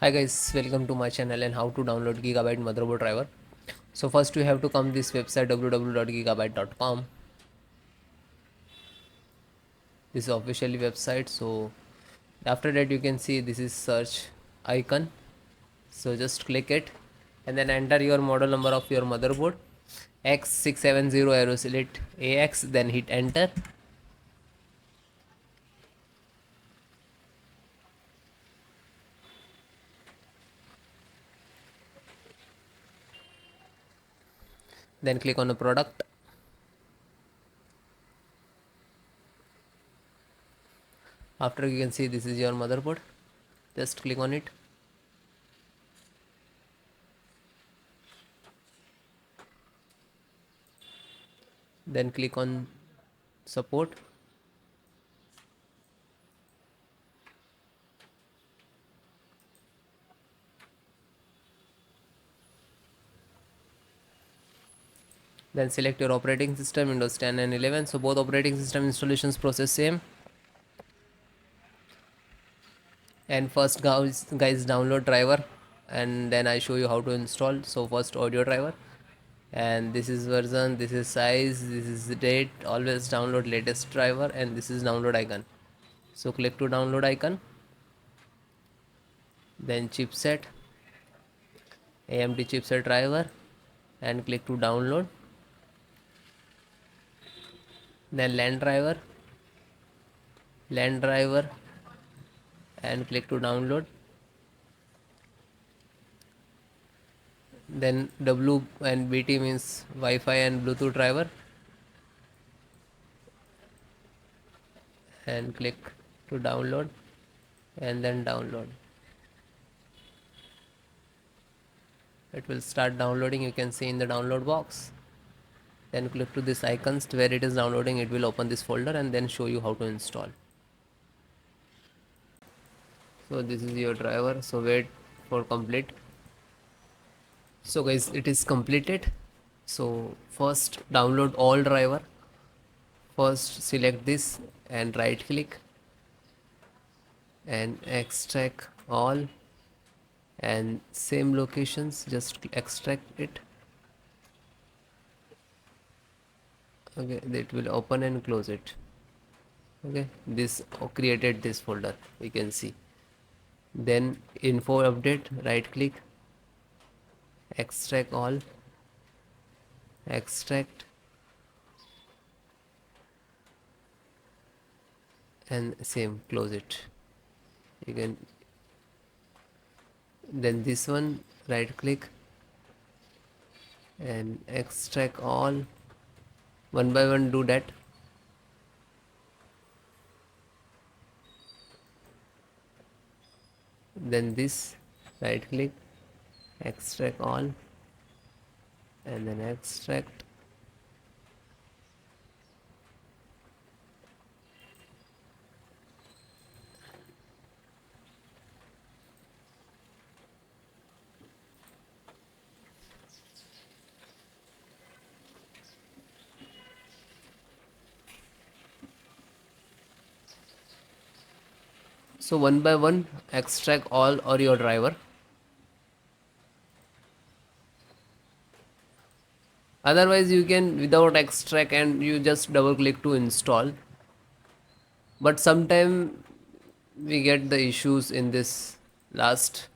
Hi guys, welcome to my channel and how to download Gigabyte motherboard driver. So first you have to come this website www.gigabyte.com. This is officially website. So after that you can see this is search icon. So just click it and then enter your model number of your motherboard X670 AORUS select AX, then hit enter. Then click on the product. After you can see this is your motherboard. Just click on it. Then click on support. Then select your operating system Windows 10 and 11. So both operating system installations process same. And first guys download driver and then I show you how to install. So first audio driver, and this is version, this is size, this is the date. Always download latest driver, and this is download icon. So click to download icon, then chipset AMD chipset driver, and click to download. Then LAN driver and click to download. Then W and BT means Wi-Fi and Bluetooth driver, and click to download and then download. It will start downloading, you can see in the download box. Then click to this icons where it is downloading, it will open this folder and then show you how to install. So this is your driver, so wait for complete. So guys, it is completed. So first download all driver. First select this and right click and extract all, and same locations just extract it. Okay, it will open and close it. Okay, this created this folder, you can see. Then info update, right click, extract all, extract, and same close it. You can, then this one right click and extract all, one by one do that. Then this right click, extract all, and then extract. So one by one extract all or your driver. Otherwise you can without extract and you just double click to install. But sometime we get the issues in this last.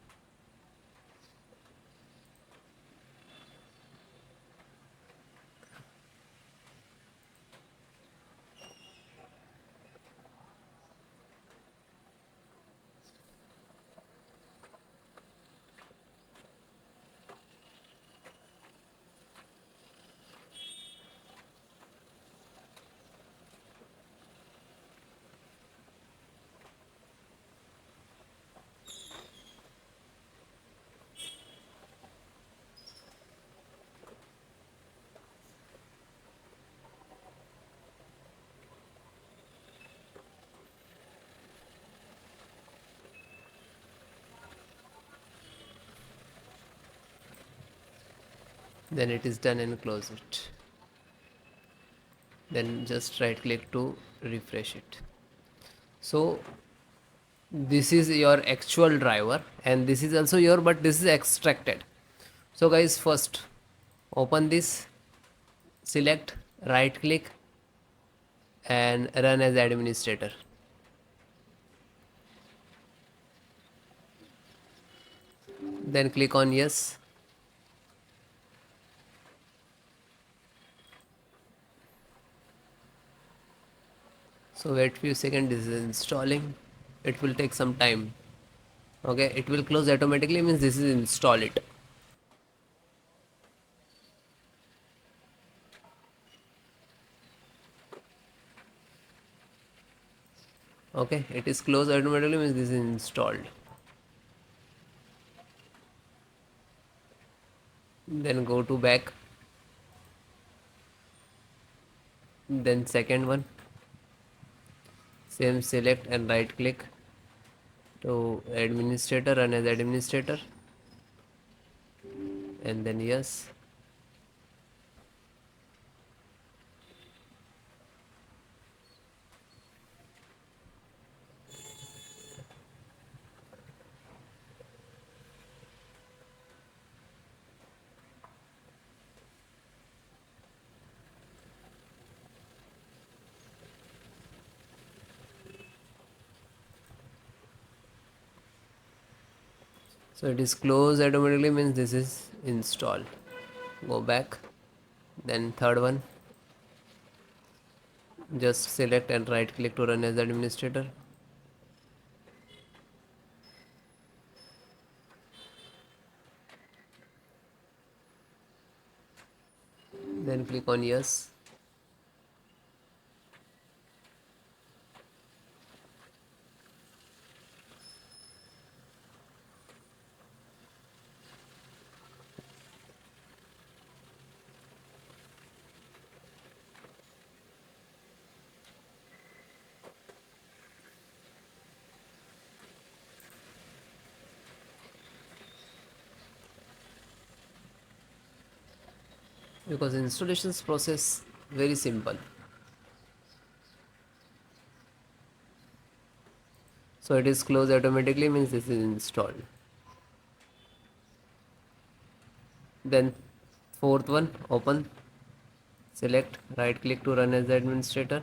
Then it is done and close it. Then just right click to refresh it. So this is your actual driver, and this is also your, but this is extracted. So guys, first open this, select, right click, and run as administrator. Then click on yes. So wait few seconds, this is installing. It will take some time. Okay, it will close automatically, means this is install it. Okay, it is closed automatically, means this is installed. Then go to back, then second one, same, select and right click to administrator, run as administrator, and then yes. So it is closed automatically, means this is installed. Go back, then third one, just select and right click to run as administrator. Then click on yes. Because installations process very simple. So it is closed automatically, means this is installed. Then fourth one, open, select, right click to run as administrator,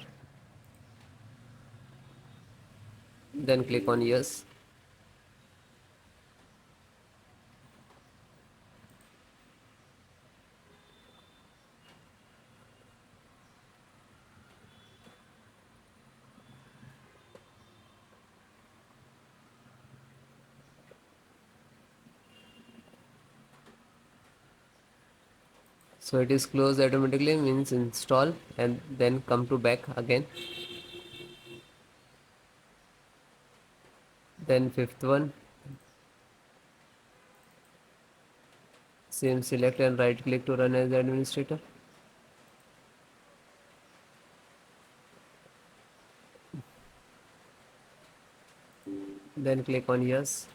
then click on yes. So it is closed automatically, means install, and then come to back again. Then fifth one, same, select and right click to run as administrator, then click on yes.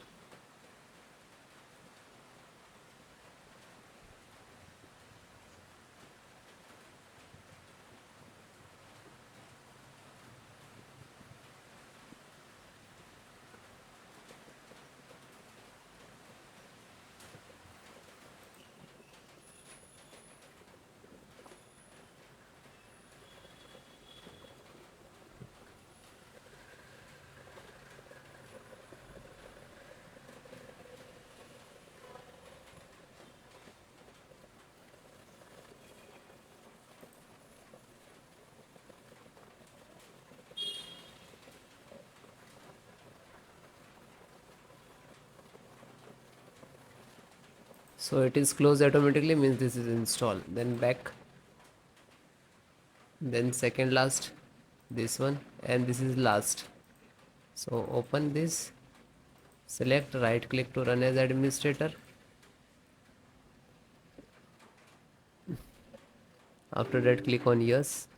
So it is closed automatically, means this is installed. Then back, then second last, this one, and this is last. So open this, select, right click to run as administrator. After that, click on yes.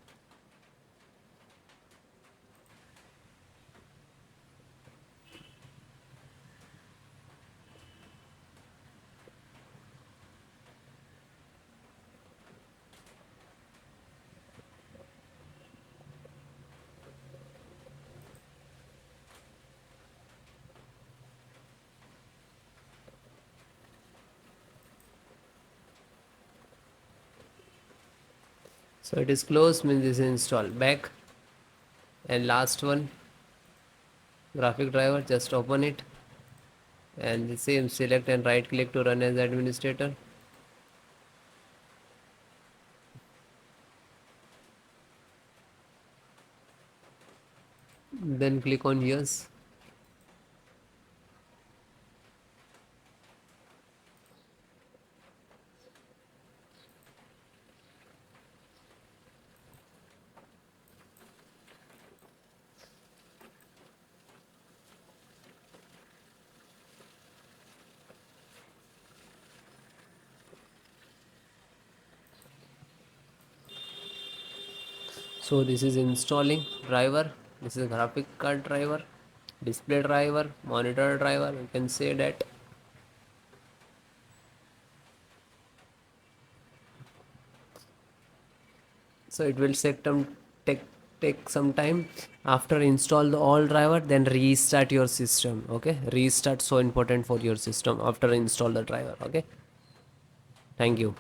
So it is closed, means this is installed. Back, and last one, graphic driver, just open it, and the same, select and right click to run as administrator. Then click on yes. So this is installing driver. This is graphic card driver, display driver, monitor driver, you can say that. So it will take take some time. After install the all driver, then restart your system. Okay, restart, so important for your system after install the driver. Okay, thank you.